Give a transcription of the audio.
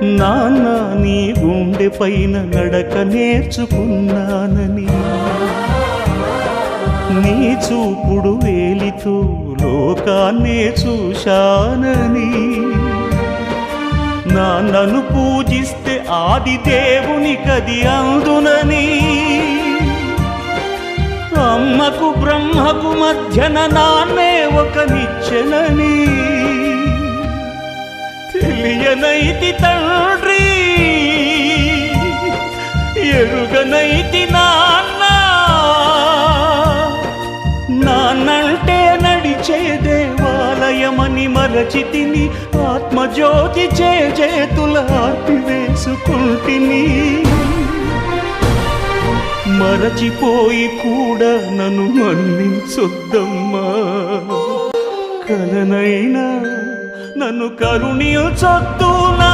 నాన్న నీ గుండె పైన నడక నేర్చుకున్నానని, నీ చూపుడు వేలితో లోకాన్నే చూశానని, నాన్నను పూజిస్తే ఆది దేవునికది అందునని, అమ్మకు బ్రహ్మకు మధ్యన నాన్నే ఒక నిచ్చెనని తెలియనైతి తండ్రి, ఎరుగనైతి నాన్న. నాన్నంటే నడిచే దేవాలయమని మరచితిని, ఆత్మజ్యోతి చేతుల ఆర్పివేసుకుంటిని. మరచిపోయి కూడా నన్ను మన్నించొద్దమ్మా, కలనైనా నన్ను కరుణించొద్దు నా